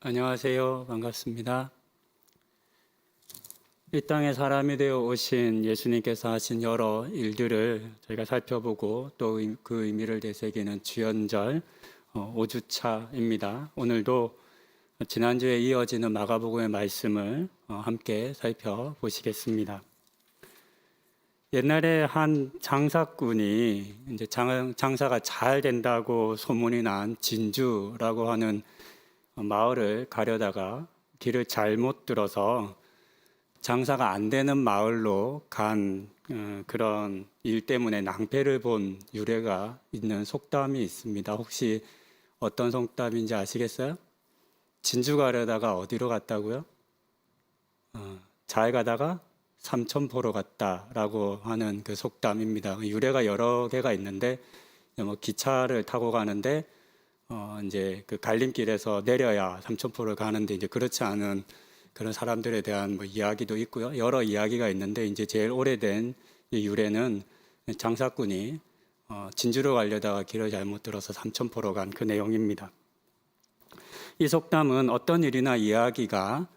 안녕하세요. 반갑습니다. 이 땅에 사람이 되어 오신 예수님께서 하신 여러 일들을 저희가 살펴보고 또 그 의미를 되새기는 주연절 5주차입니다. 오늘도 지난주에 이어지는 마가복음의 말씀을 함께 살펴보시겠습니다. 옛날에 한 장사꾼이 이제 장사가 잘 된다고 소문이 난 진주라고 하는 마을을 가려다가 길을 잘못 들어서 장사가 안 되는 마을로 간 그런 일 때문에 낭패를 본 유래가 있는 속담이 있습니다. 혹시 어떤 속담인지 아시겠어요? 진주 가려다가 어디로 갔다고요? 잘 가다가 삼천포로 갔다라고 하는 그 속담입니다. 유래가 여러 개가 있는데 뭐 기차를 타고 가는데 이제 그 갈림길에서 내려야 삼천포를 가는데 이제 그렇지 않은 그런 사람들에 대한 뭐 이야기도 있고요. 여러 이야기가 있는데 이제 제일 오래된 유래는 장사꾼이 진주로 가려다가 길을 잘못 들어서 삼천포로 간 그 내용입니다. 이 속담은 어떤 일이나 이야기가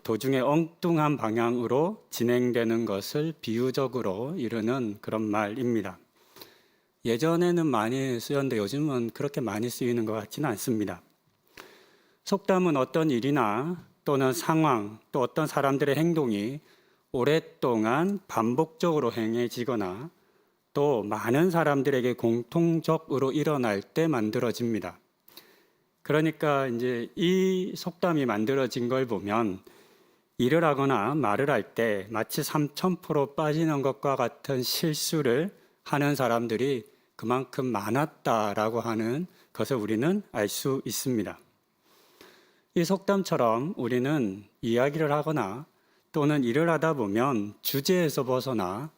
도중에 엉뚱한 방향으로 진행되는 것을 비유적으로 이르는 그런 말입니다. 예전에는 많이 쓰였는데 요즘은 그렇게 많이 쓰이는 것 같지는 않습니다. 속담은 어떤 일이나 또는 상황 또 어떤 사람들의 행동이 오랫동안 반복적으로 행해지거나 또 많은 사람들에게 공통적으로 일어날 때 만들어집니다. 그러니까 이제 이 속담이 만들어진 걸 보면 일을 하거나 말을 할 때 마치 삼천포로 빠지는 것과 같은 실수를 하는 사람들이 그만큼 많았다라고 하는 것을 우리는 알 수 있습니다. 이 속담처럼 우리는 이야기를 하거나 또는 일을 하다 보면 주제에서 벗어나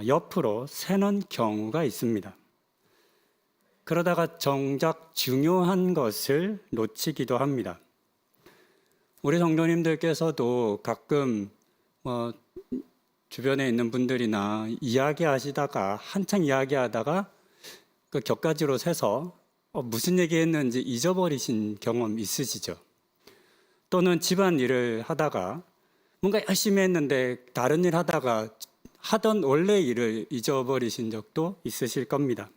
옆으로 새는 경우가 있습니다. 그러다가 정작 중요한 것을 놓치기도 합니다. 우리 성도님들께서도 가끔 주변에 있는 분들이나 이야기하시다가 한창 이야기하다가 그 격가지로 세서 무슨 얘기했는지 잊어버리신 경험 있으시죠? 또는 집안일을 하다가 뭔가 열심히 했는데 다른 일 하다가 하던 원래 일을 잊어버리신 적도 있으실 겁니다.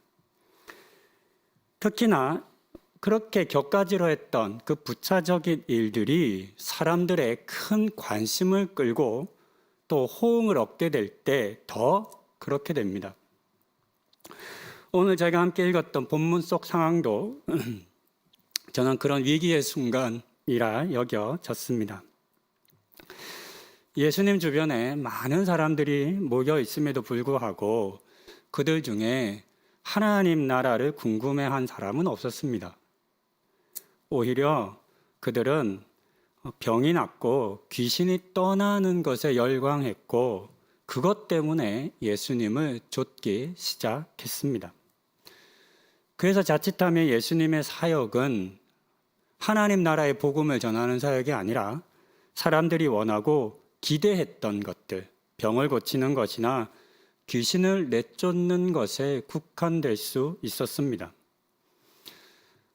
특히나 그렇게 격가지로 했던 그 부차적인 일들이 사람들의 큰 관심을 끌고 또 호응을 얻게 될 때 더 그렇게 됩니다. 오늘 제가 함께 읽었던 본문 속 상황도 저는 그런 위기의 순간이라 여겨졌습니다. 예수님 주변에 많은 사람들이 모여 있음에도 불구하고 그들 중에 하나님 나라를 궁금해한 사람은 없었습니다. 오히려 그들은 병이 낫고 귀신이 떠나는 것에 열광했고 그것 때문에 예수님을 좇기 시작했습니다. 그래서 자칫하면 예수님의 사역은 하나님 나라의 복음을 전하는 사역이 아니라 사람들이 원하고 기대했던 것들, 병을 고치는 것이나 귀신을 내쫓는 것에 국한될 수 있었습니다.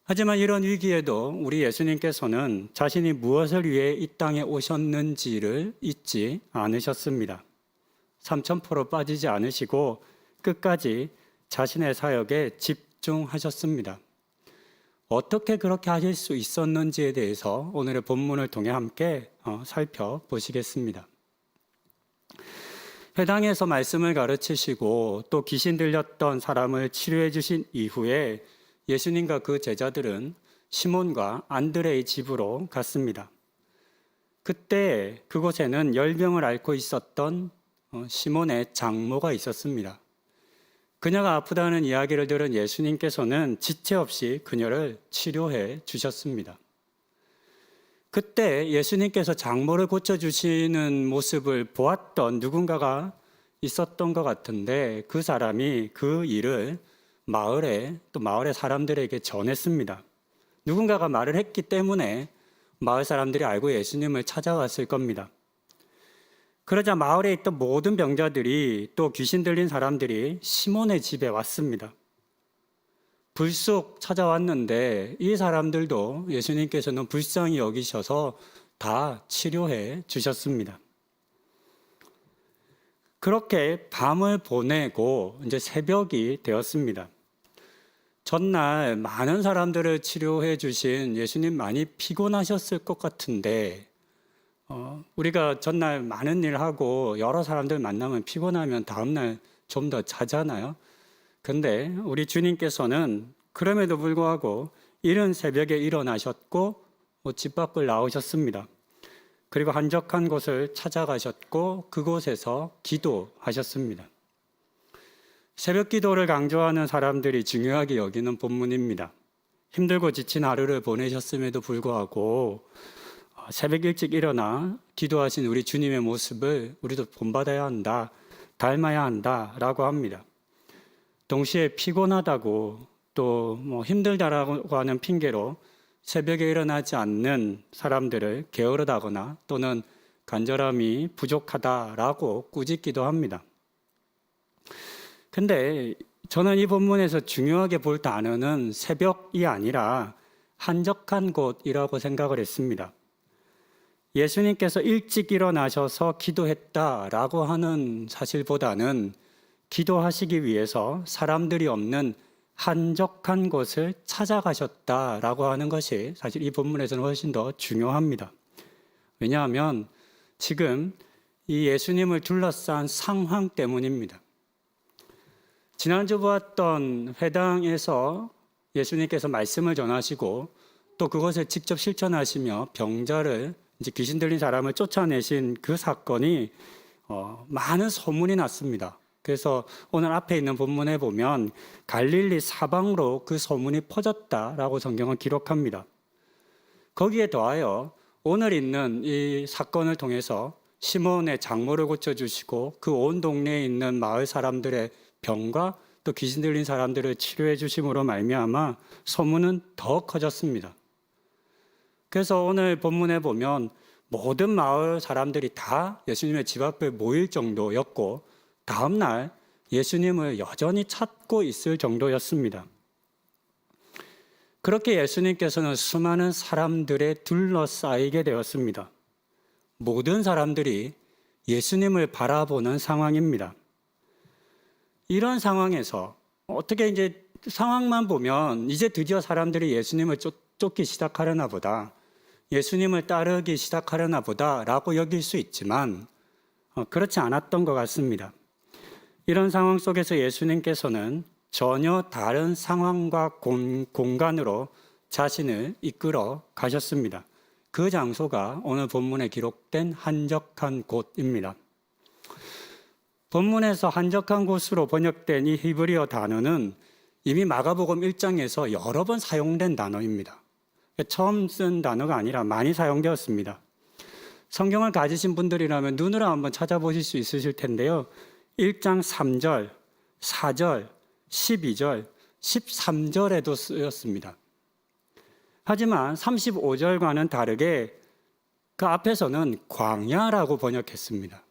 하지만 이런 위기에도 우리 예수님께서는 자신이 무엇을 위해 이 땅에 오셨는지를 잊지 않으셨습니다. 삼천포로 빠지지 않으시고 끝까지 자신의 사역에 집중하셨습니다. 어떻게 그렇게 하실 수 있었는지에 대해서 오늘의 본문을 통해 함께 살펴보시겠습니다. 회당에서 말씀을 가르치시고 또 귀신 들렸던 사람을 치료해 주신 이후에 예수님과 그 제자들은 시몬과 안드레의 집으로 갔습니다. 그때 그곳에는 열병을 앓고 있었던 시몬의 장모가 있었습니다. 그녀가 아프다는 이야기를 들은 예수님께서는 지체 없이 그녀를 치료해 주셨습니다. 그때 예수님께서 장모를 고쳐주시는 모습을 보았던 누군가가 있었던 것 같은데 그 사람이 그 일을 마을의 사람들에게 전했습니다. 누군가가 말을 했기 때문에 마을 사람들이 알고 예수님을 찾아왔을 겁니다. 그러자 마을에 있던 모든 병자들이 또 귀신 들린 사람들이 시몬의 집에 왔습니다. 불쑥 찾아왔는데 이 사람들도 예수님께서는 불쌍히 여기셔서 다 치료해 주셨습니다. 그렇게 밤을 보내고 이제 새벽이 되었습니다. 전날 많은 사람들을 치료해 주신 예수님 많이 피곤하셨을 것 같은데 우리가 전날 많은 일 하고 여러 사람들 만나면 피곤하면 다음날 좀 더 자잖아요. 근데 우리 주님께서는 그럼에도 불구하고 이른 새벽에 일어나셨고 집 밖을 나오셨습니다. 그리고 한적한 곳을 찾아가셨고 그곳에서 기도하셨습니다. 새벽 기도를 강조하는 사람들이 중요하게 여기는 본문입니다. 힘들고 지친 하루를 보내셨음에도 불구하고 새벽 일찍 일어나 기도하신 우리 주님의 모습을 우리도 본받아야 한다, 닮아야 한다라고 합니다. 동시에 피곤하다고 또 힘들다라고 하는 핑계로 새벽에 일어나지 않는 사람들을 게으르다거나 또는 간절함이 부족하다라고 꾸짖기도 합니다. 근데 저는 이 본문에서 중요하게 볼 단어는 새벽이 아니라 한적한 곳이라고 생각을 했습니다. 예수님께서 일찍 일어나셔서 기도했다라고 하는 사실보다는 기도하시기 위해서 사람들이 없는 한적한 곳을 찾아가셨다라고 하는 것이 사실 이 본문에서는 훨씬 더 중요합니다. 왜냐하면 지금 이 예수님을 둘러싼 상황 때문입니다. 지난주 보았던 회당에서 예수님께서 말씀을 전하시고 또 그것을 직접 실천하시며 병자를 이제 귀신 들린 사람을 쫓아내신 그 사건이 많은 소문이 났습니다. 그래서 오늘 앞에 있는 본문에 보면 갈릴리 사방으로 그 소문이 퍼졌다라고 성경은 기록합니다. 거기에 더하여 오늘 있는 이 사건을 통해서 시몬의 장모를 고쳐주시고 그 온 동네에 있는 마을 사람들의 병과 또 귀신 들린 사람들을 치료해 주심으로 말미암아 소문은 더 커졌습니다. 그래서 오늘 본문에 보면 모든 마을 사람들이 다 예수님의 집 앞에 모일 정도였고 다음날 예수님을 여전히 찾고 있을 정도였습니다. 그렇게 예수님께서는 수많은 사람들에 둘러싸이게 되었습니다. 모든 사람들이 예수님을 바라보는 상황입니다. 이런 상황에서 어떻게 이제 상황만 보면 이제 드디어 사람들이 예수님을 쫓기 시작하려나 보다, 예수님을 따르기 시작하려나 보다라고 여길 수 있지만 그렇지 않았던 것 같습니다. 이런 상황 속에서 예수님께서는 전혀 다른 상황과 공간으로 자신을 이끌어 가셨습니다. 그 장소가 오늘 본문에 기록된 한적한 곳입니다. 본문에서 한적한 곳으로 번역된 이 히브리어 단어는 이미 마가복음 1장에서 여러 번 사용된 단어입니다. 처음 쓴 단어가 아니라 많이 사용되었습니다. 성경을 가지신 분들이라면 눈으로 한번 찾아보실 수 있으실 텐데요. 1장 3절, 4절, 12절, 13절에도 쓰였습니다. 하지만 35절과는 다르게 그 앞에서는 광야라고 번역했습니다.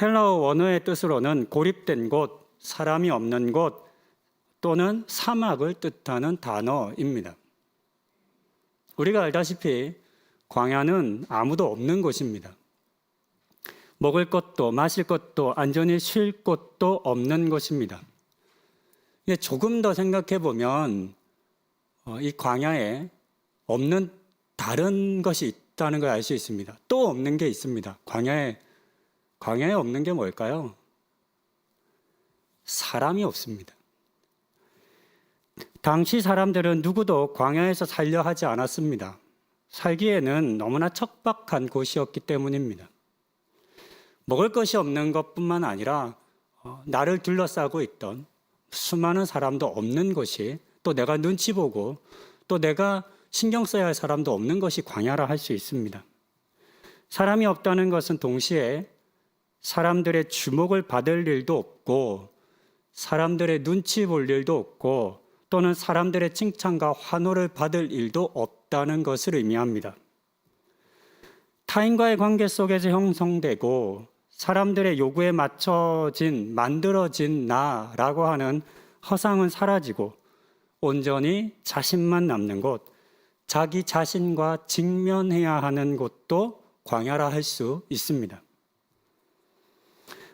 헬라어 원어의 뜻으로는 고립된 곳, 사람이 없는 곳 또는 사막을 뜻하는 단어입니다. 우리가 알다시피 광야는 아무도 없는 곳입니다. 먹을 것도 마실 것도 안전히 쉴 곳도 없는 곳입니다. 조금 더 생각해 보면 이 광야에 없는 다른 것이 있다는 걸 알 수 있습니다. 또 없는 게 있습니다. 광야에 없는 게 뭘까요? 사람이 없습니다. 당시 사람들은 누구도 광야에서 살려 하지 않았습니다. 살기에는 너무나 척박한 곳이었기 때문입니다. 먹을 것이 없는 것뿐만 아니라 나를 둘러싸고 있던 수많은 사람도 없는 곳이, 또 내가 눈치 보고 또 내가 신경 써야 할 사람도 없는 것이 광야라 할 수 있습니다. 사람이 없다는 것은 동시에 사람들의 주목을 받을 일도 없고 사람들의 눈치 볼 일도 없고 또는 사람들의 칭찬과 환호를 받을 일도 없다는 것을 의미합니다. 타인과의 관계 속에서 형성되고 사람들의 요구에 맞춰진, 만들어진 나라고 하는 허상은 사라지고 온전히 자신만 남는 곳, 자기 자신과 직면해야 하는 곳도 광야라 할 수 있습니다.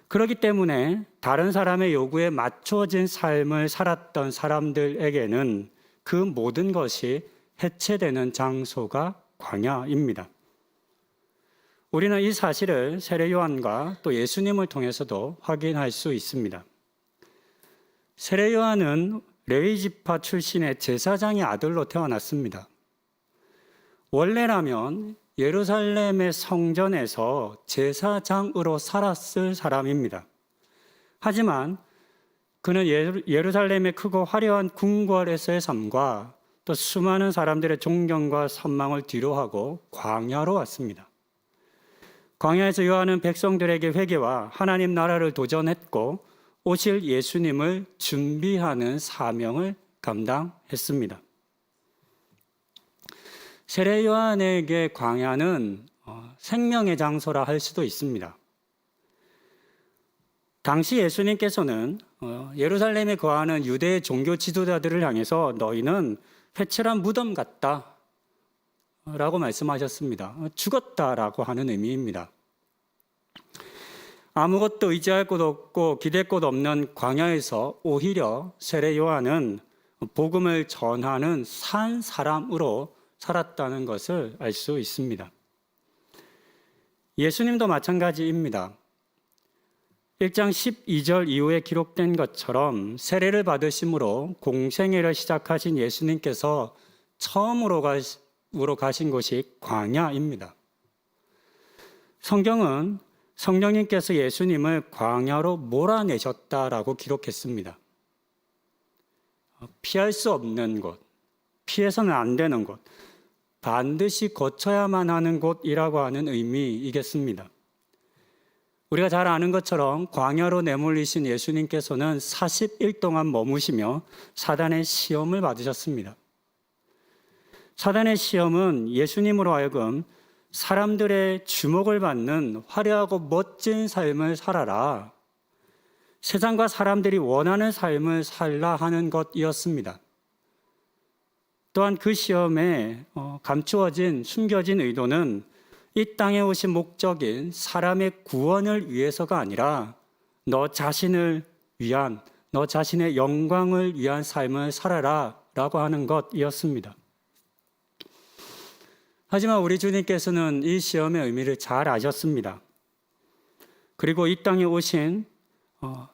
그렇기 때문에 다른 사람의 요구에 맞춰진 삶을 살았던 사람들에게는 그 모든 것이 해체되는 장소가 광야입니다. 우리는 이 사실을 세례 요한과 또 예수님을 통해서도 확인할 수 있습니다. 세례 요한은 레위 지파 출신의 제사장의 아들로 태어났습니다. 원래라면 예루살렘의 성전에서 제사장으로 살았을 사람입니다. 하지만 그는 예루살렘의 크고 화려한 궁궐에서의 삶과 또 수많은 사람들의 존경과 선망을 뒤로하고 광야로 왔습니다. 광야에서 요한은 백성들에게 회개와 하나님 나라를 도전했고 오실 예수님을 준비하는 사명을 감당했습니다. 세례 요한에게 광야는 생명의 장소라 할 수도 있습니다. 당시 예수님께서는 예루살렘에 거하는 유대의 종교 지도자들을 향해서 너희는 회칠한 무덤 같다 라고 말씀하셨습니다. 죽었다라고 하는 의미입니다. 아무것도 의지할 곳 없고 기댈 곳 없는 광야에서 오히려 세례 요한은 복음을 전하는 산 사람으로 살았다는 것을 알 수 있습니다. 예수님도 마찬가지입니다. 1장 12절 이후에 기록된 것처럼 세례를 받으심으로 공생애를 시작하신 예수님께서 처음으로 가신 곳이 광야입니다. 성경은 성령님께서 예수님을 광야로 몰아내셨다라고 기록했습니다. 피할 수 없는 곳, 피해서는 안 되는 곳, 반드시 거쳐야만 하는 곳이라고 하는 의미이겠습니다. 우리가 잘 아는 것처럼 광야로 내몰리신 예수님께서는 40일 동안 머무시며 사단의 시험을 받으셨습니다. 사단의 시험은 예수님으로 하여금 사람들의 주목을 받는 화려하고 멋진 삶을 살아라, 세상과 사람들이 원하는 삶을 살라 하는 것이었습니다. 또한 그 시험에 감추어진, 숨겨진 의도는 이 땅에 오신 목적인 사람의 구원을 위해서가 아니라 너 자신을 위한, 너 자신의 영광을 위한 삶을 살아라 라고 하는 것이었습니다. 하지만 우리 주님께서는 이 시험의 의미를 잘 아셨습니다. 그리고 이 땅에 오신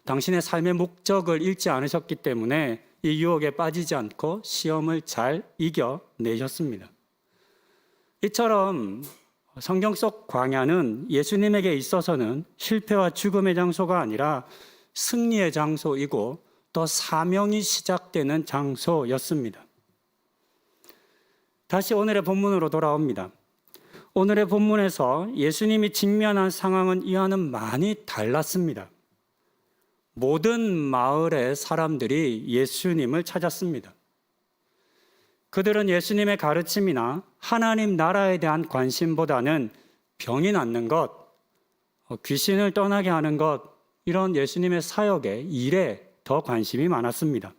당신의 삶의 목적을 잃지 않으셨기 때문에 이 유혹에 빠지지 않고 시험을 잘 이겨내셨습니다. 이처럼 성경 속 광야는 예수님에게 있어서는 실패와 죽음의 장소가 아니라 승리의 장소이고 또 사명이 시작되는 장소였습니다. 다시 오늘의 본문으로 돌아옵니다. 오늘의 본문에서 예수님이 직면한 상황은 이와는 많이 달랐습니다. 모든 마을의 사람들이 예수님을 찾았습니다. 그들은 예수님의 가르침이나 하나님 나라에 대한 관심보다는 병이 낫는 것, 귀신을 떠나게 하는 것, 이런 예수님의 사역에, 일에 더 관심이 많았습니다.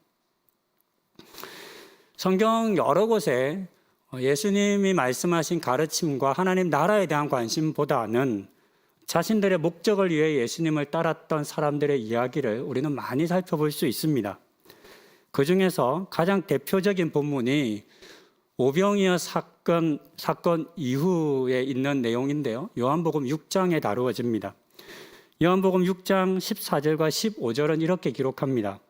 성경 여러 곳에 예수님이 말씀하신 가르침과 하나님 나라에 대한 관심보다는 자신들의 목적을 위해 예수님을 따랐던 사람들의 이야기를 우리는 많이 살펴볼 수 있습니다. 그 중에서 가장 대표적인 본문이 오병이어 사건 이후에 있는 내용인데요. 요한복음 6장에 다루어집니다. 요한복음 6장 14절과 15절은 이렇게 기록합니다.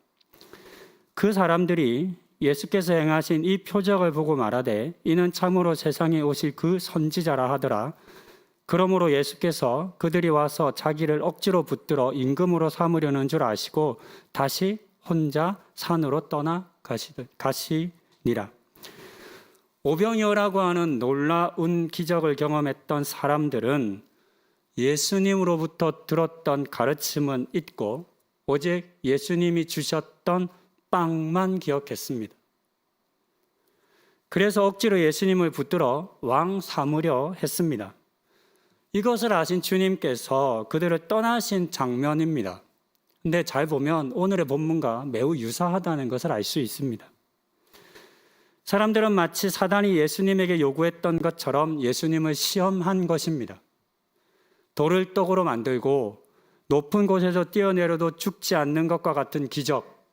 그 사람들이 예수께서 행하신 이 표적을 보고 말하되 이는 참으로 세상에 오실 그 선지자라 하더라. 그러므로 예수께서 그들이 와서 자기를 억지로 붙들어 임금으로 삼으려는 줄 아시고 다시 혼자 산으로 떠나 가시니라. 오병이어라고 하는 놀라운 기적을 경험했던 사람들은 예수님으로부터 들었던 가르침은 잊고 오직 예수님이 주셨던 빵만 기억했습니다. 그래서 억지로 예수님을 붙들어 왕 삼으려 했습니다. 이것을 아신 주님께서 그들을 떠나신 장면입니다. 근데 잘 보면 오늘의 본문과 매우 유사하다는 것을 알 수 있습니다. 사람들은 마치 사단이 예수님에게 요구했던 것처럼 예수님을 시험한 것입니다. 돌을 떡으로 만들고 높은 곳에서 뛰어내려도 죽지 않는 것과 같은 기적,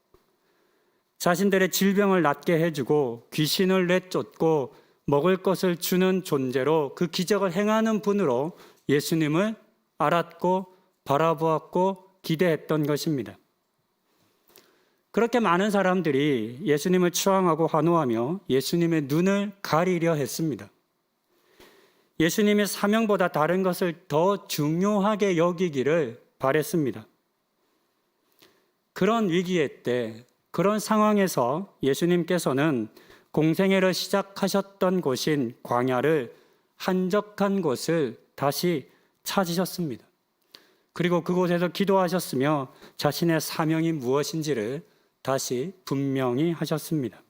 자신들의 질병을 낫게 해주고 귀신을 내쫓고 먹을 것을 주는 존재로 그 기적을 행하는 분으로 예수님을 알았고 바라보았고 기대했던 것입니다. 그렇게 많은 사람들이 예수님을 추앙하고 환호하며 예수님의 눈을 가리려 했습니다. 예수님의 사명보다 다른 것을 더 중요하게 여기기를 바랬습니다. 그런 위기의 때, 그런 상황에서 예수님께서는 공생애를 시작하셨던 곳인 광야를 한적한 곳을 다시 찾으셨습니다. 그리고 그곳에서 기도하셨으며 자신의 사명이 무엇인지를 다시 분명히 하셨습니다.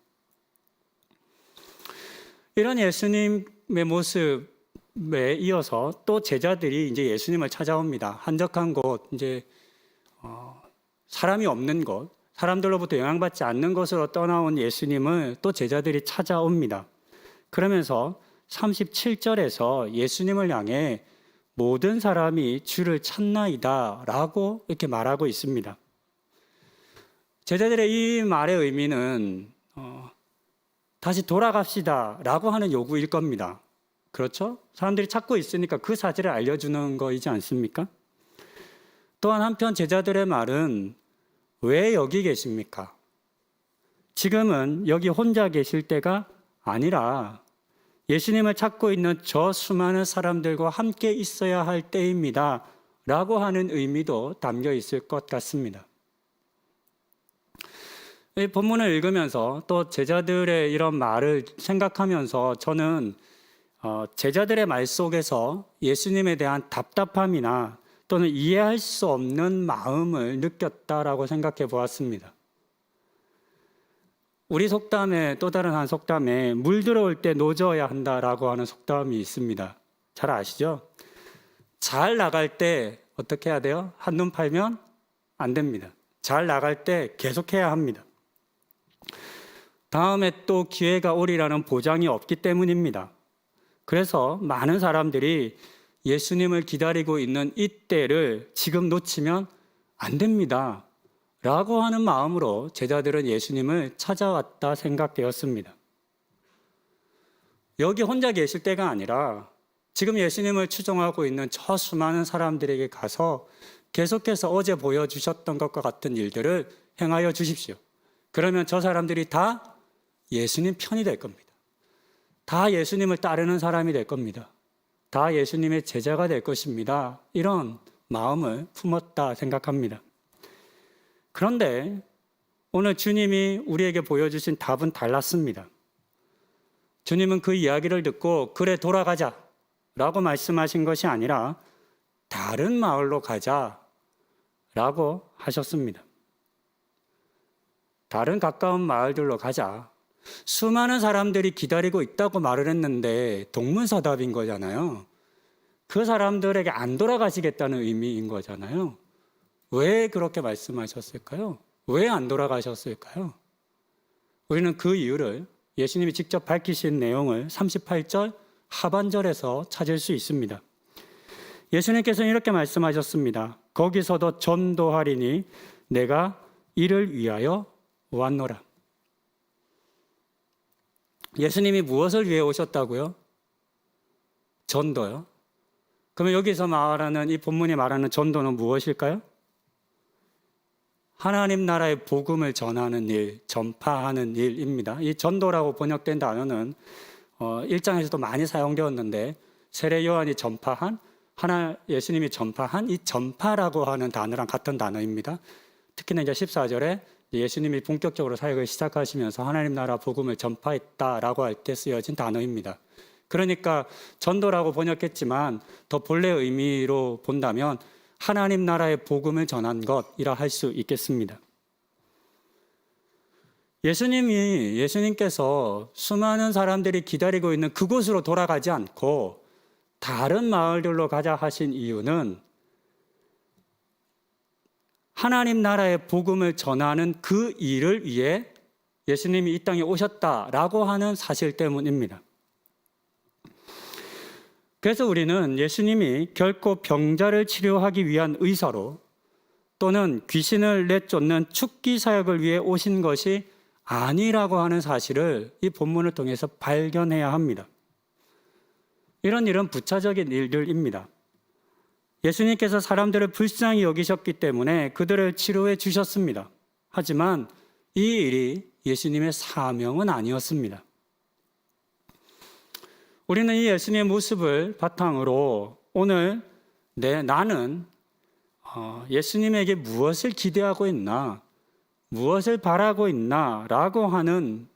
이런 예수님의 모습에 이어서 또 제자들이 이제 예수님을 찾아옵니다. 한적한 곳, 이제 사람이 없는 곳, 사람들로부터 영향받지 않는 곳으로 떠나온 예수님을 또 제자들이 찾아옵니다. 그러면서 37절에서 예수님을 향해 모든 사람이 주를 찾나이다 라고 이렇게 말하고 있습니다. 제자들의 이 말의 의미는 다시 돌아갑시다 라고 하는 요구일 겁니다. 그렇죠? 사람들이 찾고 있으니까 그 사실을 알려주는 거이지 않습니까? 또한 한편 제자들의 말은 왜 여기 계십니까? 지금은 여기 혼자 계실 때가 아니라 예수님을 찾고 있는 저 수많은 사람들과 함께 있어야 할 때입니다 라고 하는 의미도 담겨 있을 것 같습니다. 이 본문을 읽으면서 또 제자들의 이런 말을 생각하면서 저는 제자들의 말 속에서 예수님에 대한 답답함이나 또는 이해할 수 없는 마음을 느꼈다라고 생각해 보았습니다. 우리 속담에 또 다른 한 속담에 물 들어올 때 노져야 한다라고 하는 속담이 있습니다. 잘 아시죠? 잘 나갈 때 어떻게 해야 돼요? 한눈 팔면 안 됩니다. 잘 나갈 때 계속해야 합니다. 다음에 또 기회가 오리라는 보장이 없기 때문입니다. 그래서 많은 사람들이 예수님을 기다리고 있는 이때를 지금 놓치면 안 됩니다 라고 하는 마음으로 제자들은 예수님을 찾아왔다 생각되었습니다. 여기 혼자 계실 때가 아니라 지금 예수님을 추종하고 있는 저 수많은 사람들에게 가서 계속해서 어제 보여주셨던 것과 같은 일들을 행하여 주십시오. 그러면 저 사람들이 다 예수님 편이 될 겁니다. 다 예수님을 따르는 사람이 될 겁니다. 다 예수님의 제자가 될 것입니다. 이런 마음을 품었다 생각합니다. 그런데 오늘 주님이 우리에게 보여주신 답은 달랐습니다. 주님은 그 이야기를 듣고 그래 돌아가자 라고 말씀하신 것이 아니라 다른 마을로 가자 라고 하셨습니다. 다른 가까운 마을들로 가자. 수많은 사람들이 기다리고 있다고 말을 했는데 동문서답인 거잖아요. 그 사람들에게 안 돌아가시겠다는 의미인 거잖아요. 왜 그렇게 말씀하셨을까요? 왜 안 돌아가셨을까요? 우리는 그 이유를 예수님이 직접 밝히신 내용을 38절 하반절에서 찾을 수 있습니다. 예수님께서는 이렇게 말씀하셨습니다. 거기서도 전도하리니 내가 이를 위하여 왔노라. 예수님이 무엇을 위해 오셨다고요? 전도요. 그러면 여기서 말하는 이 본문이 말하는 전도는 무엇일까요? 하나님 나라의 복음을 전하는 일, 전파하는 일입니다. 이 전도라고 번역된 단어는 1장에서도 많이 사용되었는데 세례 요한이 전파한, 예수님이 전파한 이 전파라고 하는 단어랑 같은 단어입니다. 특히나 이제 14절에 예수님이 본격적으로 사역을 시작하시면서 하나님 나라 복음을 전파했다라고 할 때 쓰여진 단어입니다. 그러니까 전도라고 번역했지만 더 본래 의미로 본다면 하나님 나라의 복음을 전한 것이라 할 수 있겠습니다. 예수님께서 수많은 사람들이 기다리고 있는 그곳으로 돌아가지 않고 다른 마을들로 가자 하신 이유는 하나님 나라의 복음을 전하는 그 일을 위해 예수님이 이 땅에 오셨다라고 하는 사실 때문입니다. 그래서 우리는 예수님이 결코 병자를 치료하기 위한 의사로 또는 귀신을 내쫓는 축기 사역을 위해 오신 것이 아니라고 하는 사실을 이 본문을 통해서 발견해야 합니다. 이런 일은 부차적인 일들입니다. 예수님께서 사람들을 불쌍히 여기셨기 때문에 그들을 치료해 주셨습니다. 하지만 이 일이 예수님의 사명은 아니었습니다. 우리는 이 예수님의 모습을 바탕으로 오늘 나는 예수님에게 무엇을 기대하고 있나, 무엇을 바라고 있나 라고 하는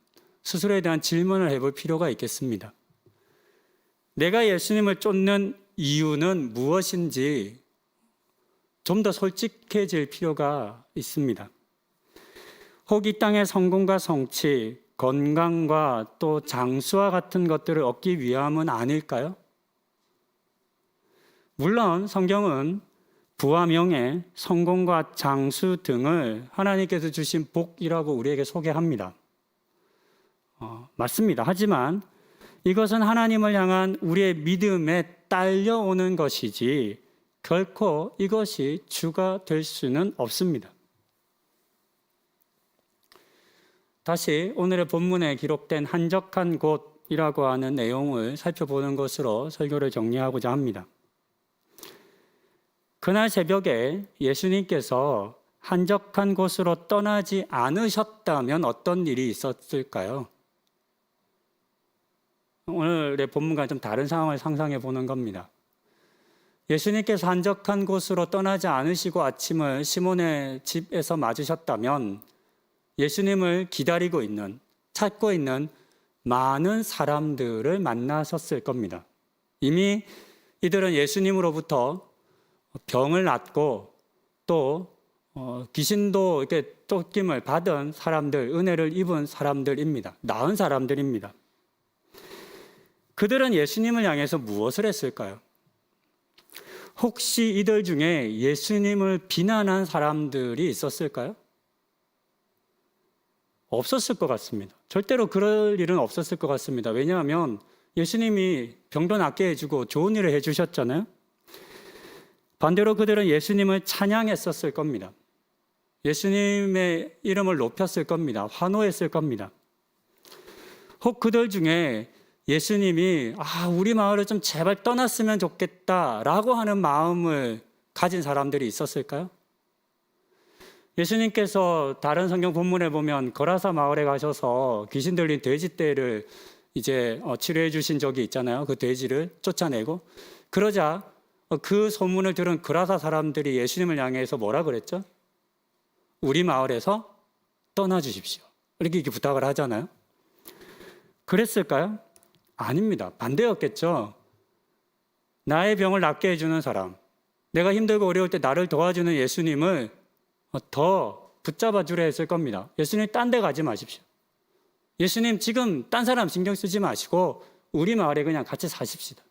스스로에 대한 질문을 해볼 필요가 있겠습니다. 내가 예수님을 쫓는 이유는 무엇인지 좀 더 솔직해질 필요가 있습니다. 혹 이 땅의 성공과 성취, 건강과 또 장수와 같은 것들을 얻기 위함은 아닐까요? 물론 성경은 부와 명예, 성공과 장수 등을 하나님께서 주신 복이라고 우리에게 소개합니다. 맞습니다. 하지만 이것은 하나님을 향한 우리의 믿음에 딸려오는 것이지 결코 이것이 주가 될 수는 없습니다. 다시 오늘의 본문에 기록된 한적한 곳이라고 하는 내용을 살펴보는 것으로 설교를 정리하고자 합니다. 그날 새벽에 예수님께서 한적한 곳으로 떠나지 않으셨다면 어떤 일이 있었을까요? 오늘의 본문과 좀 다른 상황을 상상해 보는 겁니다. 예수님께서 한적한 곳으로 떠나지 않으시고 아침을 시몬의 집에서 맞으셨다면 예수님을 기다리고 있는, 찾고 있는 많은 사람들을 만나셨을 겁니다. 이미 이들은 예수님으로부터 병을 낫고 또 귀신도 이렇게 쫓김을 받은 사람들, 은혜를 입은 사람들입니다. 나은 사람들입니다. 그들은 예수님을 향해서 무엇을 했을까요? 혹시 이들 중에 예수님을 비난한 사람들이 있었을까요? 없었을 것 같습니다. 절대로 그럴 일은 없었을 것 같습니다. 왜냐하면 예수님이 병도 낫게 해주고 좋은 일을 해주셨잖아요. 반대로 그들은 예수님을 찬양했었을 겁니다. 예수님의 이름을 높였을 겁니다. 환호했을 겁니다. 혹 그들 중에 예수님이 우리 마을을 좀 제발 떠났으면 좋겠다라고 하는 마음을 가진 사람들이 있었을까요? 예수님께서 다른 성경 본문에 보면 거라사 마을에 가셔서 귀신 들린 돼지떼를 이제 치료해 주신 적이 있잖아요. 그 돼지를 쫓아내고 그러자 그 소문을 들은 거라사 사람들이 예수님을 향해서 뭐라 그랬죠? 우리 마을에서 떠나 주십시오. 이렇게 부탁을 하잖아요. 그랬을까요? 아닙니다. 반대였겠죠. 나의 병을 낫게 해주는 사람, 내가 힘들고 어려울 때 나를 도와주는 예수님을 더 붙잡아 주려 했을 겁니다. 예수님 딴 데 가지 마십시오. 예수님 지금 딴 사람 신경 쓰지 마시고 우리 마을에 그냥 같이 사십시다.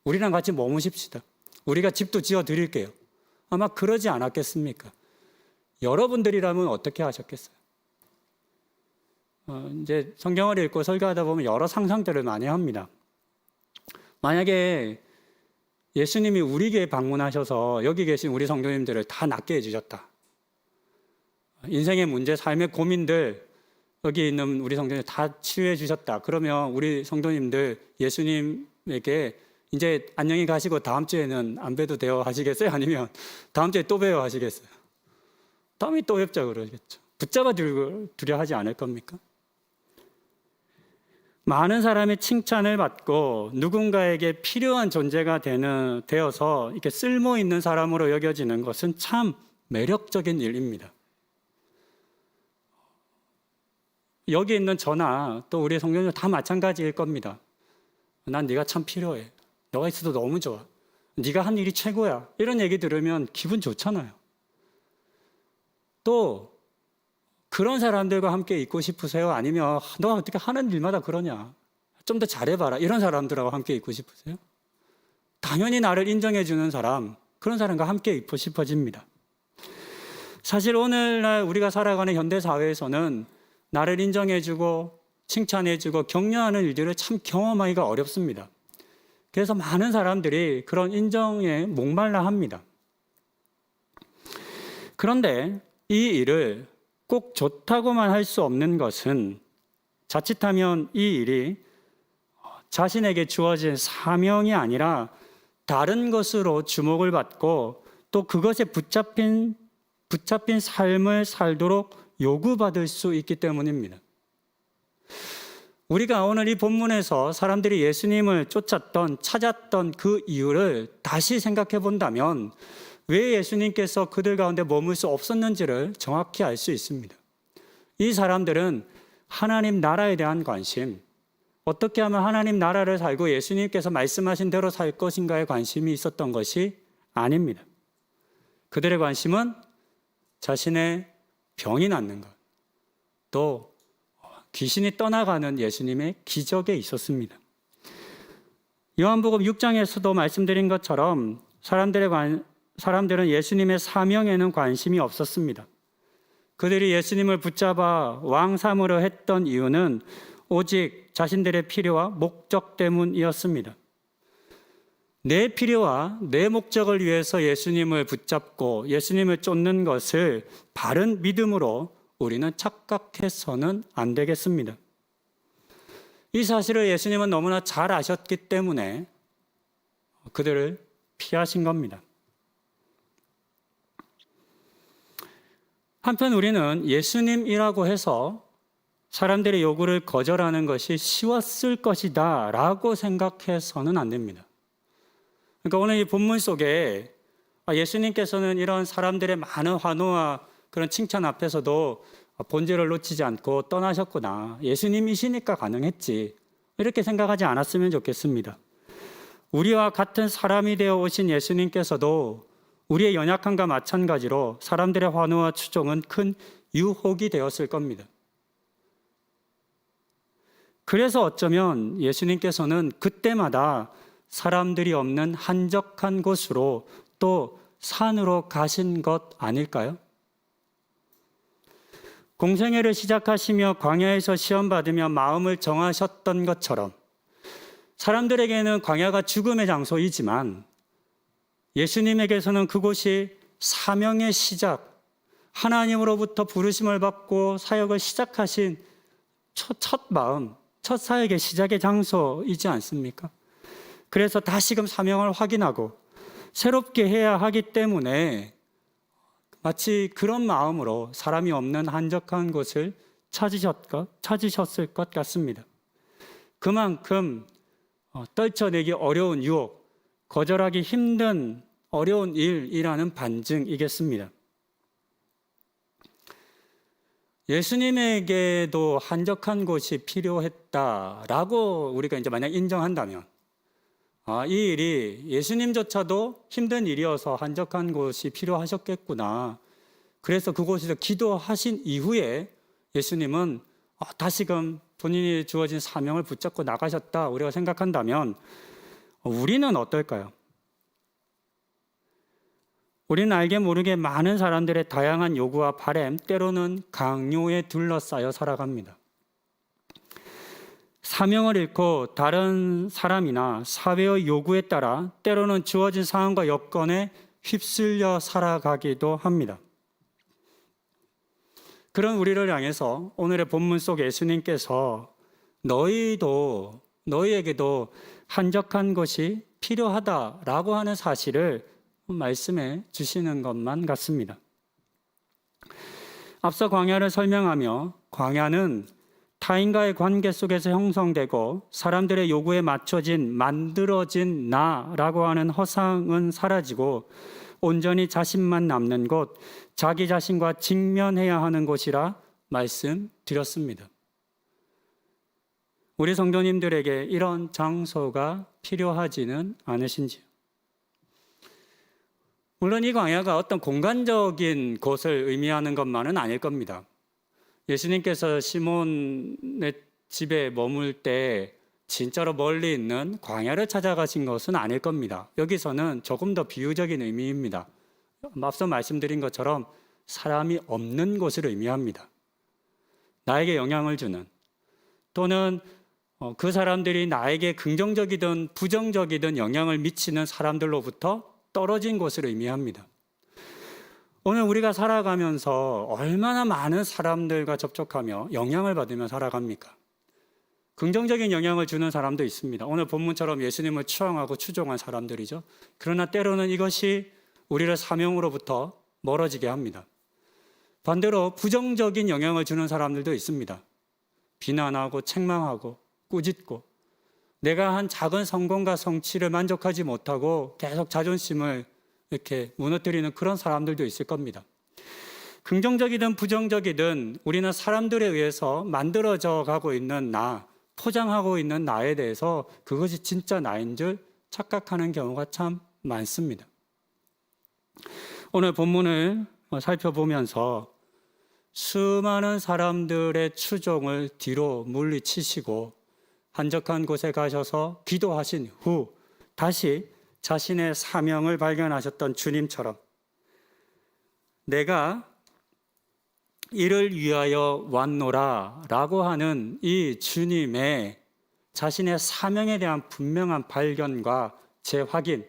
우리랑 같이 머무십시다. 우리가 집도 지어 드릴게요. 아마 그러지 않았겠습니까? 여러분들이라면 어떻게 하셨겠어요? 이제 성경을 읽고 설교하다 보면 여러 상상들을 많이 합니다. 만약에 예수님이 우리 교회 방문하셔서 여기 계신 우리 성도님들을 다 낫게 해주셨다. 인생의 문제, 삶의 고민들 여기 있는 우리 성도님 다 치유해 주셨다. 그러면 우리 성도님들 예수님에게 이제 안녕히 가시고 다음 주에는 안 뵈도 돼요 하시겠어요? 아니면 다음 주에 또 뵈요 하시겠어요? 다음에 또 뵙자 그러겠죠. 붙잡아 두려 하지 않을 겁니까? 많은 사람의 칭찬을 받고 누군가에게 필요한 존재가 되어서 이렇게 쓸모 있는 사람으로 여겨지는 것은 참 매력적인 일입니다. 여기 있는 저나 또 우리 성도님들 다 마찬가지일 겁니다. 난 네가 참 필요해. 너가 있어도 너무 좋아. 네가 한 일이 최고야. 이런 얘기 들으면 기분 좋잖아요. 또 그런 사람들과 함께 있고 싶으세요? 아니면 너 어떻게 하는 일마다 그러냐? 좀 더 잘해봐라. 이런 사람들하고 함께 있고 싶으세요? 당연히 나를 인정해 주는 사람, 그런 사람과 함께 있고 싶어집니다. 사실 오늘날 우리가 살아가는 현대 사회에서는 나를 인정해주고 칭찬해주고 격려하는 일들을 참 경험하기가 어렵습니다. 그래서 많은 사람들이 그런 인정에 목말라 합니다. 그런데 이 일을 꼭 좋다고만 할 수 없는 것은 자칫하면 이 일이 자신에게 주어진 사명이 아니라 다른 것으로 주목을 받고 또 그것에 붙잡힌 삶을 살도록 요구받을 수 있기 때문입니다. 우리가 오늘 이 본문에서 사람들이 예수님을 찾았던 그 이유를 다시 생각해 본다면 왜 예수님께서 그들 가운데 머물 수 없었는지를 정확히 알 수 있습니다. 이 사람들은 하나님 나라에 대한 관심, 어떻게 하면 하나님 나라를 살고 예수님께서 말씀하신 대로 살 것인가에 관심이 있었던 것이 아닙니다. 그들의 관심은 자신의 병이 낫는 것, 또 귀신이 떠나가는 예수님의 기적에 있었습니다. 요한복음 6장에서도 말씀드린 것처럼 사람들은 예수님의 사명에는 관심이 없었습니다. 그들이 예수님을 붙잡아 왕 삼으려 했던 이유는 오직 자신들의 필요와 목적 때문이었습니다. 내 필요와 내 목적을 위해서 예수님을 붙잡고 예수님을 쫓는 것을 바른 믿음으로 우리는 착각해서는 안 되겠습니다. 이 사실을 예수님은 너무나 잘 아셨기 때문에 그들을 피하신 겁니다. 한편 우리는 예수님이라고 해서 사람들의 요구를 거절하는 것이 쉬웠을 것이다 라고 생각해서는 안 됩니다. 그러니까 오늘 이 본문 속에 예수님께서는 이런 사람들의 많은 환호와 그런 칭찬 앞에서도 본질을 놓치지 않고 떠나셨구나. 예수님이시니까 가능했지. 이렇게 생각하지 않았으면 좋겠습니다. 우리와 같은 사람이 되어 오신 예수님께서도 우리의 연약함과 마찬가지로 사람들의 환호와 추종은 큰 유혹이 되었을 겁니다. 그래서 어쩌면 예수님께서는 그때마다 사람들이 없는 한적한 곳으로 또 산으로 가신 것 아닐까요? 공생애를 시작하시며 광야에서 시험받으며 마음을 정하셨던 것처럼 사람들에게는 광야가 죽음의 장소이지만 예수님에게서는 그곳이 사명의 시작, 하나님으로부터 부르심을 받고 사역을 시작하신 첫 마음, 첫 사역의 시작의 장소이지 않습니까? 그래서 다시금 사명을 확인하고 새롭게 해야 하기 때문에 마치 그런 마음으로 사람이 없는 한적한 곳을 찾으셨을 것 같습니다. 그만큼 떨쳐내기 어려운 유혹, 거절하기 힘든 어려운 일이라는 반증이겠습니다. 예수님에게도 한적한 곳이 필요했다라고 우리가 이제 만약 인정한다면 이 일이 예수님조차도 힘든 일이어서 한적한 곳이 필요하셨겠구나. 그래서 그곳에서 기도하신 이후에 예수님은 다시금 본인이 주어진 사명을 붙잡고 나가셨다 우리가 생각한다면 우리는 어떨까요? 우리는 알게 모르게 많은 사람들의 다양한 요구와 바램, 때로는 강요에 둘러싸여 살아갑니다. 사명을 잃고 다른 사람이나 사회의 요구에 따라 때로는 주어진 상황과 여건에 휩쓸려 살아가기도 합니다. 그런 우리를 향해서 오늘의 본문 속 예수님께서 너희에게도 한적한 것이 필요하다라고 하는 사실을 말씀해 주시는 것만 같습니다. 앞서 광야를 설명하며 광야는 타인과의 관계 속에서 형성되고 사람들의 요구에 만들어진 나라고 하는 허상은 사라지고 온전히 자신만 남는 곳, 자기 자신과 직면해야 하는 곳이라 말씀드렸습니다. 우리 성도님들에게 이런 장소가 필요하지는 않으신지요? 물론 이 광야가 어떤 공간적인 곳을 의미하는 것만은 아닐 겁니다. 예수님께서 시몬의 집에 머물 때 진짜로 멀리 있는 광야를 찾아가신 것은 아닐 겁니다. 여기서는 조금 더 비유적인 의미입니다. 앞서 말씀드린 것처럼 사람이 없는 것을 의미합니다. 나에게 영향을 주는, 또는 그 사람들이 나에게 긍정적이든 부정적이든 영향을 미치는 사람들로부터 떨어진 것을 의미합니다. 오늘 우리가 살아가면서 얼마나 많은 사람들과 접촉하며 영향을 받으며 살아갑니까? 긍정적인 영향을 주는 사람도 있습니다. 오늘 본문처럼 예수님을 추앙하고 추종한 사람들이죠. 그러나 때로는 이것이 우리를 사명으로부터 멀어지게 합니다. 반대로 부정적인 영향을 주는 사람들도 있습니다. 비난하고 책망하고 꾸짖고, 내가 한 작은 성공과 성취를 만족하지 못하고 계속 자존심을 이렇게 무너뜨리는 그런 사람들도 있을 겁니다. 긍정적이든 부정적이든 우리는 사람들에 의해서 만들어져 가고 있는 나, 포장하고 있는 나에 대해서 그것이 진짜 나인 줄 착각하는 경우가 참 많습니다. 오늘 본문을 살펴보면서 수많은 사람들의 추종을 뒤로 물리치시고 한적한 곳에 가셔서 기도하신 후 다시 자신의 사명을 발견하셨던 주님처럼 내가 이를 위하여 왔노라 라고 하는 이 주님의 자신의 사명에 대한 분명한 발견과 재확인,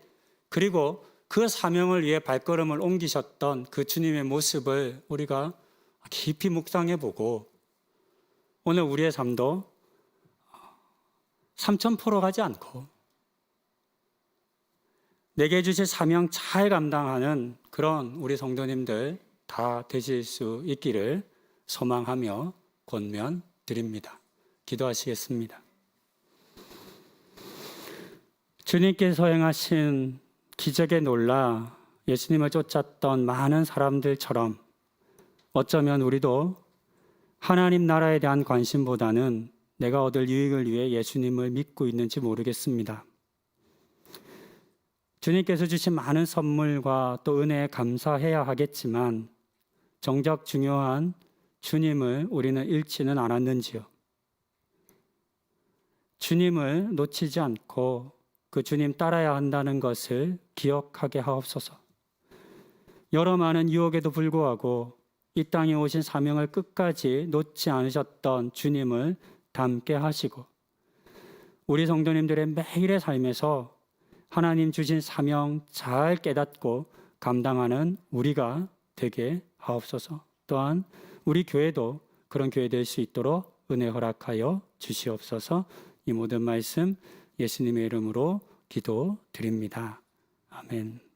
그리고 그 사명을 위해 발걸음을 옮기셨던 그 주님의 모습을 우리가 깊이 묵상해 보고 오늘 우리의 삶도 삼천포로 가지 않고 내게 주실 사명 잘 감당하는 그런 우리 성도님들 다 되실 수 있기를 소망하며 권면드립니다. 기도하시겠습니다. 주님께서 행하신 기적에 놀라 예수님을 쫓았던 많은 사람들처럼 어쩌면 우리도 하나님 나라에 대한 관심보다는 내가 얻을 유익을 위해 예수님을 믿고 있는지 모르겠습니다. 주님께서 주신 많은 선물과 또 은혜에 감사해야 하겠지만 정작 중요한 주님을 우리는 잃지는 않았는지요? 주님을 놓치지 않고 그 주님 따라야 한다는 것을 기억하게 하옵소서. 여러 많은 유혹에도 불구하고 이 땅에 오신 사명을 끝까지 놓지 않으셨던 주님을 닮게 하시고 우리 성도님들의 매일의 삶에서 하나님 주신 사명 잘 깨닫고 감당하는 우리가 되게 하옵소서. 또한 우리 교회도 그런 교회 될 수 있도록 은혜 허락하여 주시옵소서. 이 모든 말씀 예수님의 이름으로 기도드립니다. 아멘.